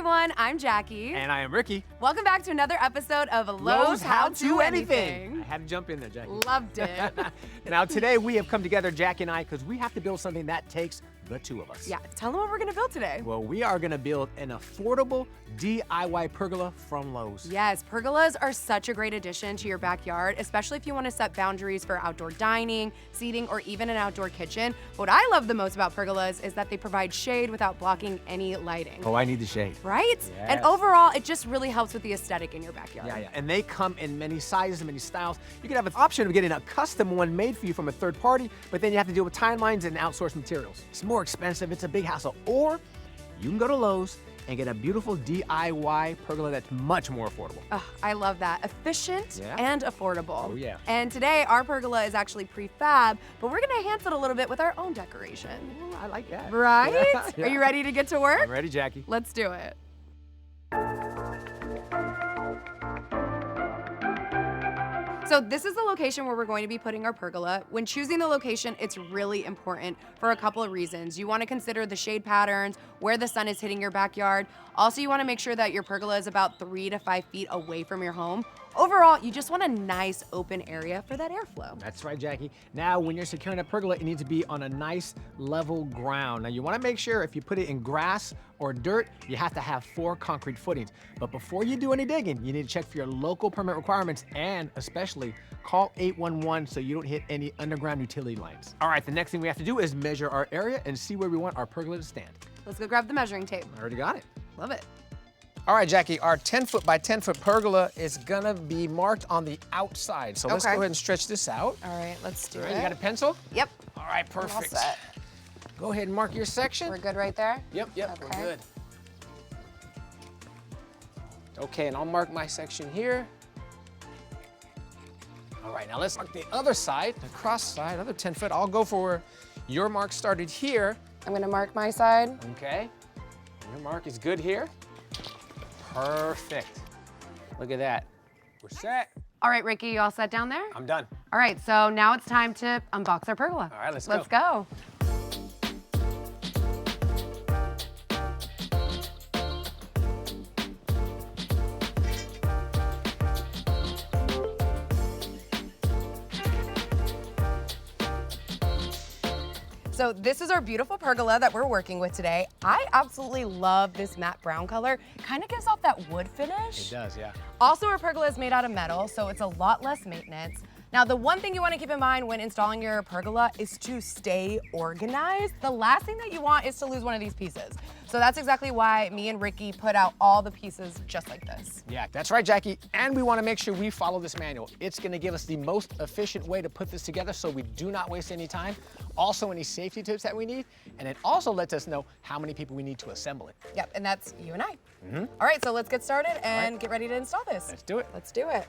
everyone, I'm Jackie. And I am Ricky. Welcome back to another episode of Lowe's How to Anything. I had to jump in there, Jackie. Loved it. Now today we have come together, Jackie and I, because we have to build something that takes the two of us. Yeah, tell them what we're gonna build today. Well, we are gonna build an affordable DIY pergola from Lowe's. Yes, pergolas are such a great addition to your backyard, especially if you want to set boundaries for outdoor dining, seating, or even an outdoor kitchen. What I love the most about pergolas is that they provide shade without blocking any lighting. Oh, I need the shade. Right? Yes. And overall, it just really helps with the aesthetic in your backyard. Yeah. And they come in many sizes and many styles. You can have an option of getting a custom one made for you from a third party, but then you have to deal with timelines and outsourced materials. It's more expensive, it's a big hassle. Or you can go to Lowe's and get a beautiful DIY pergola that's much more affordable. Oh, I love that. Efficient and affordable. Oh, yeah. And today, our pergola is actually prefab, but we're gonna enhance it a little bit with our own decoration. Ooh, I like that. Right? Yeah. Are you ready to get to work? I'm ready, Jackie. Let's do it. So this is the location where we're going to be putting our pergola. When choosing the location, it's really important for a couple of reasons. You want to consider the shade patterns, where the sun is hitting your backyard. Also, you want to make sure that your pergola is about 3 to 5 feet away from your home. Overall, you just want a nice open area for that airflow. That's right, Jackie. Now, when you're securing a pergola, it needs to be on a nice level ground. Now, you want to make sure if you put it in grass or dirt, you have to have 4 concrete footings. But before you do any digging, you need to check for your local permit requirements and especially call 811 so you don't hit any underground utility lines. All right, the next thing we have to do is measure our area and see where we want our pergola to stand. Let's go grab the measuring tape. I already got it. Love it. All right, Jackie, our 10-foot by 10-foot pergola is gonna be marked on the outside. So let's go ahead and stretch this out. All right, let's do it. You got a pencil? Yep. All right, perfect. All set. Go ahead and mark your section. We're good right there? Yep, Okay. we're good. Okay, and I'll mark my section here. All right, now let's mark the other side, the cross side, another 10 foot. I'll go for where your mark started here. I'm gonna mark my side. Okay, your mark is good here. Perfect. Look at that. We're set. All right, Ricky, you all set down there? I'm done. All right, so now it's time to unbox our pergola. All right, let's go. Let's go. So this is our beautiful pergola that we're working with today. I absolutely love this matte brown color. Kind of gives off that wood finish. It does, yeah. Also, our pergola is made out of metal, so it's a lot less maintenance. Now, the one thing you want to keep in mind when installing your pergola is to stay organized. The last thing that you want is to lose one of these pieces. So that's exactly why me and Ricky put out all the pieces just like this. Yeah, that's right, Jackie. And we want to make sure we follow this manual. It's going to give us the most efficient way to put this together so we do not waste any time. Also, any safety tips that we need. And it also lets us know how many people we need to assemble it. Yep, and that's you and I. All right, so let's get started and get ready to install this. Let's do it. Let's do it.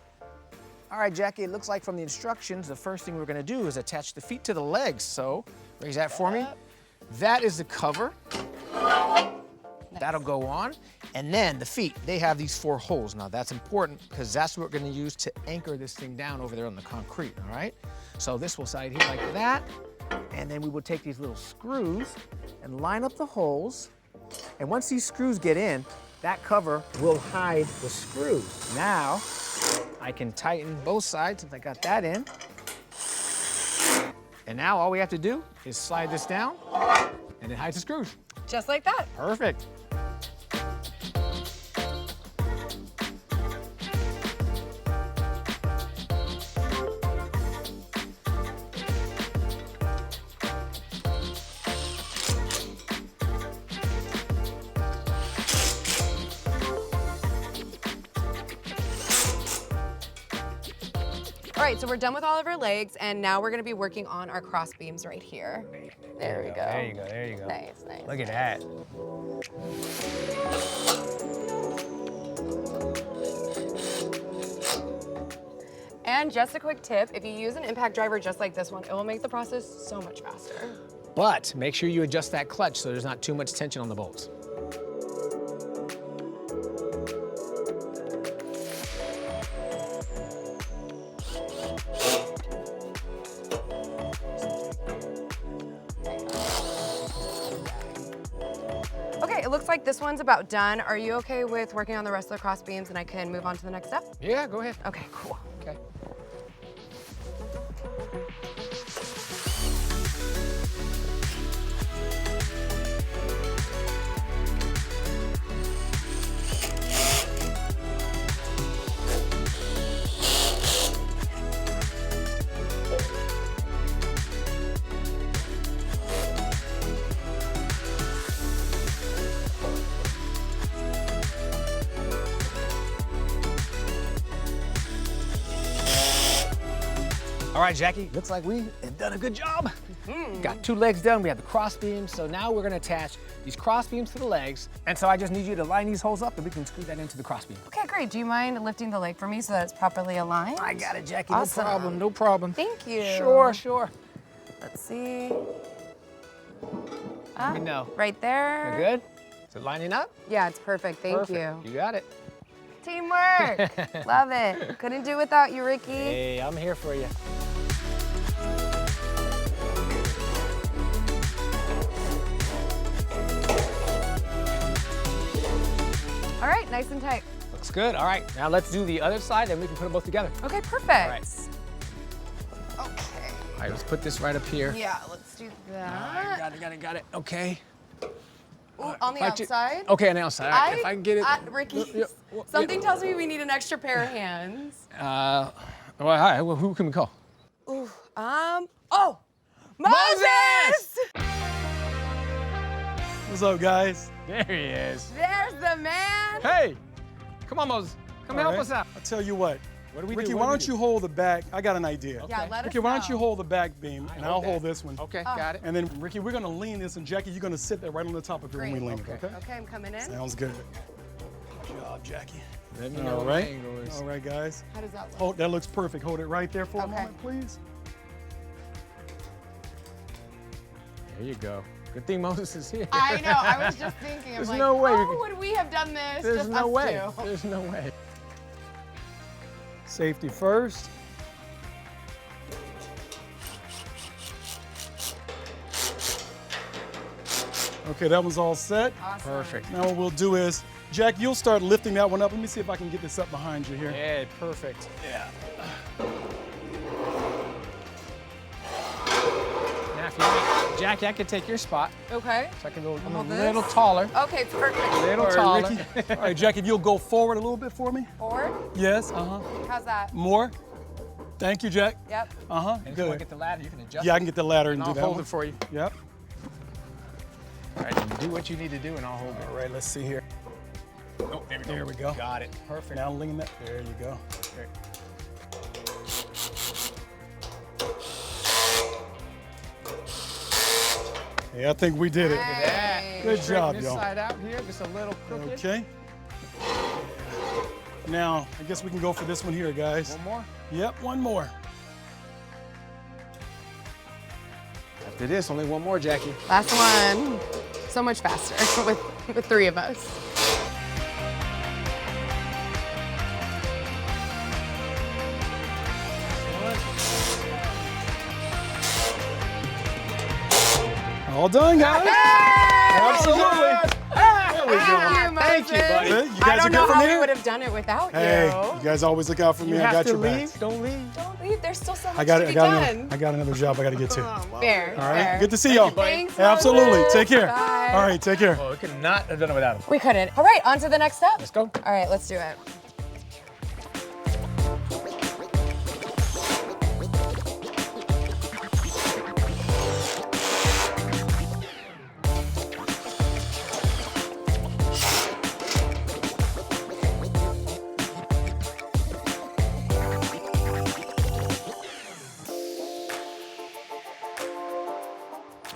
All right, Jackie, it looks like from the instructions, the first thing we're going to do is attach the feet to the legs. So raise that for me. That is the cover. That'll go on. And then the feet, they have these 4 holes. Now that's important because that's what we're gonna use to anchor this thing down over there on the concrete, all right? So this will side here like that. And then we will take these little screws and line up the holes. And once these screws get in, that cover will hide the screws. Now, I can tighten both sides since I got that in. And now all we have to do is slide this down and it hides the screws. Just like that. Perfect. All right, so we're done with all of our legs, and now we're gonna be working on our cross beams right here. There we go. There you go, there you go. Nice, nice. Look at that. And just a quick tip, if you use an impact driver just like this one, it will make the process so much faster. But make sure you adjust that clutch so there's not too much tension on the bolts. it looks like this one's about done. Are you okay with working on the rest of the cross beams and I can move on to the next step? Yeah, go ahead. Okay, cool. Okay. All right, Jackie, looks like we have done a good job. Got 2 legs done, we have the cross beams, so now we're gonna attach these cross beams to the legs, and so I just need you to line these holes up and we can screw that into the cross beam. Okay, great. Do you mind lifting the leg for me so that it's properly aligned? I got it, Jackie, Awesome. no problem, no problem. Thank you. Sure, sure. Let's see. Let me know. Right there. We're good? Is it lining up? Yeah, it's perfect. Thank Perfect. you. You got it. Teamwork. Love it. Couldn't do without you, Ricky. Hey, I'm here for you. All right, nice and tight. Looks good. All right, now let's do the other side and we can put them both together. Okay, perfect. right. Okay. All right, let's put this right up here. Yeah, let's do All right, that. got it. Okay. Ooh, on the If I ju- outside. Okay, on the outside. All right, if I can get it. Ricky, Yeah, something tells me we need an extra pair of hands. Well, all right, well, who can we call? Ooh, oh, Moses! What's up, guys? There he is. There's the man. Hey, come on, Moses. Come All help right. us out. I'll tell you what. What do we Ricky, do? why don't you hold the back? I got an idea. Yeah, let us Ricky, why don't know. you hold the back beam and I'll hold this one. Okay, got it. And then, Ricky, we're gonna lean this, and Jackie, you're gonna sit there right on the top of it when we Great. lean it, okay? Okay, I'm coming in. Sounds good. Good job, Jackie. Let me All know what right. the angle is. All right, guys. How does that look? Hold, that looks perfect. Hold it right there for a Okay. moment, please. There you go. Good thing Moses is here. I know. I was just thinking. I'm There's like, no way we how could- would we have done this? There's just no us way. two? There's no way. Safety first. Okay, that one's all set. Awesome. Perfect. Now what we'll do is, Jack, you'll start lifting that one up. Let me see if I can get this up behind you here. Yeah, perfect. Yeah. Now, if you want, Jackie, I can take your spot. Okay. So I can go I'm a Hold this? little taller. Okay, perfect. Little All taller. right, Ricky. All right, Jack, if you'll go forward a little bit for me. Forward. Yes, uh-huh. How's that? More. Thank you, Jack. Yep. Uh-huh, And if you want to good. get the ladder, you can adjust Yeah, I it. can get the ladder and And do I'll that hold one. it for you. Yep. All right, then do what you need to do, and I'll hold it. All right, let's see here. Oh, there we go. There we go. Got it. Perfect. Now lean that. There you go. Okay. Yeah, I think we did it. Hey. Good job, This y'all. side out here, just a little crooked. Okay. Now, I guess we can go for this one here, guys. One more. Yep, one more. After this, only one more, Jackie. Last one. So much faster with 3 of us. All done, guys. Absolutely. There we go. Thank you, buddy. Good. You I guys are don't good know from how we here? would have done it without Hey, you. you guys always look out for me. You I have got to your leave. back. Don't leave. Don't leave. There's still so much I got to it. be I done. got another job I got to get to. Fair. All right. fair. Good to see y'all. Thanks, Absolutely. Moses. Take care. Bye. All right. Take care. Oh, we could not have done it without him. We couldn't. All right, on to the next step. Let's go. All right, let's do it.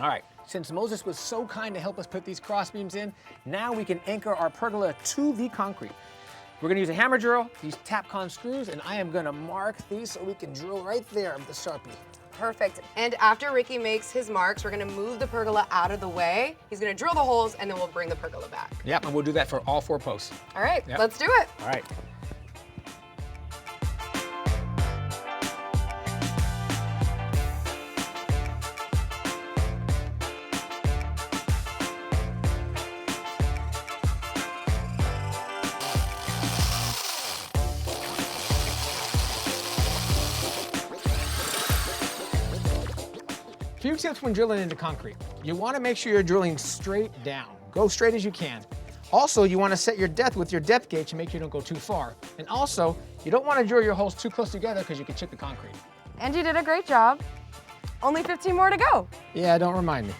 All right, since Moses was so kind to help us put these cross beams in, now we can anchor our pergola to the concrete. We're gonna use a hammer drill, these Tapcon screws, and I am gonna mark these so we can drill right there with the Sharpie. Perfect. And after Ricky makes his marks, we're gonna move the pergola out of the way. He's gonna drill the holes, and then we'll bring the pergola back. Yep, and we'll do that for all 4 posts. All right, Yep. let's do it. All right. few tips when drilling into concrete. You want to make sure you're drilling straight down. Go straight as you can. Also, you want to set your depth with your depth gauge to make sure you don't go too far. And also, you don't want to drill your holes too close together because you can chip the concrete. And you did a great job. Only 15 more to go. Yeah, don't remind me.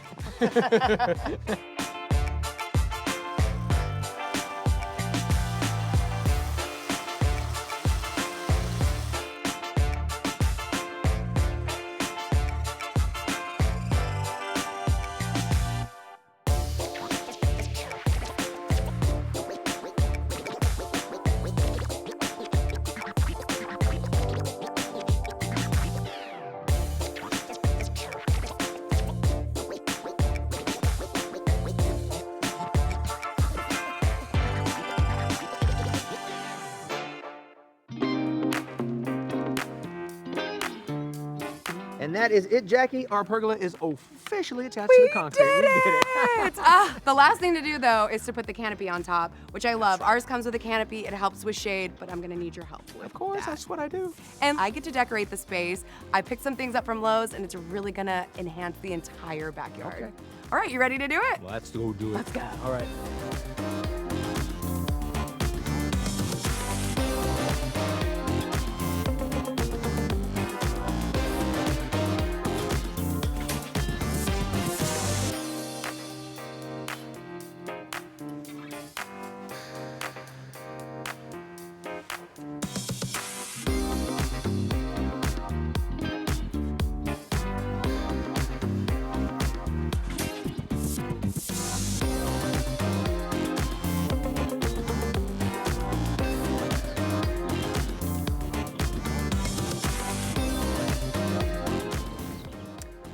And that is it, Jackie. Our pergola is officially attached to the concrete. We did it. The last thing to do, though, is to put the canopy on top, which I love. Ours comes with a canopy. It helps with shade, but I'm gonna need your help with Of course, that. that's what I do. And I get to decorate the space. I picked some things up from Lowe's, and it's really gonna enhance the entire backyard. Okay. All right, you ready to do it? Let's go do it. Let's go. All right.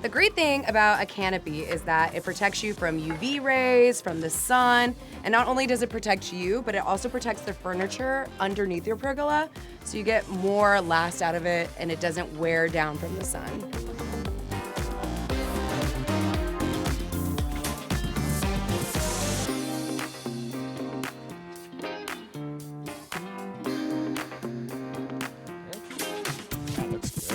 The great thing about a canopy is that it protects you from UV rays, from the sun, and not only does it protect you, but it also protects the furniture underneath your pergola, so you get more last out of it and it doesn't wear down from the sun. That looks good.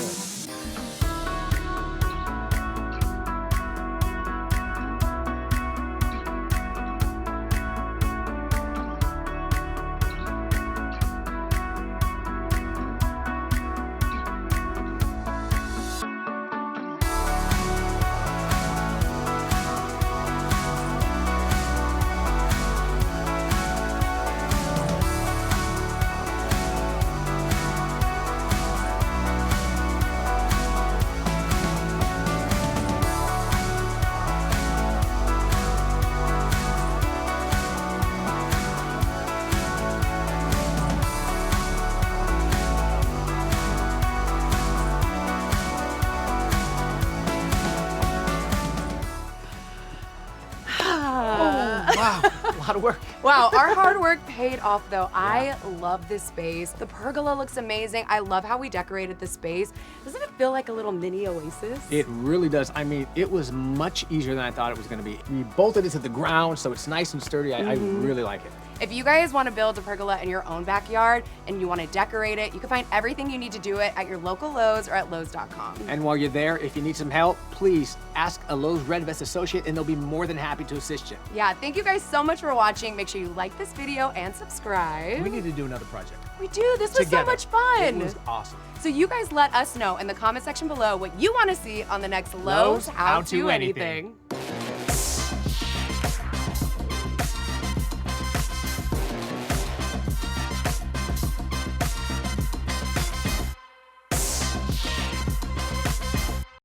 Wow, a lot of work. Wow, our hard work paid off though. I love this space. The pergola looks amazing. I love how we decorated the space. Doesn't it feel like a little mini oasis? It really does. I mean, it was much easier than I thought it was going to be. We bolted it to the ground, so it's nice and sturdy. I really like it. If you guys want to build a pergola in your own backyard and you want to decorate it, you can find everything you need to do it at your local Lowe's or at Lowes.com. And while you're there, if you need some help, please ask a Lowe's Red Vest associate and they'll be more than happy to assist you. Yeah, thank you guys so much for watching. Make sure you like this video and subscribe. We need to do another project. We do. This was Together. so much fun. It was awesome. So you guys let us know in the comment section below what you want to see on the next Lowe's How to Anything.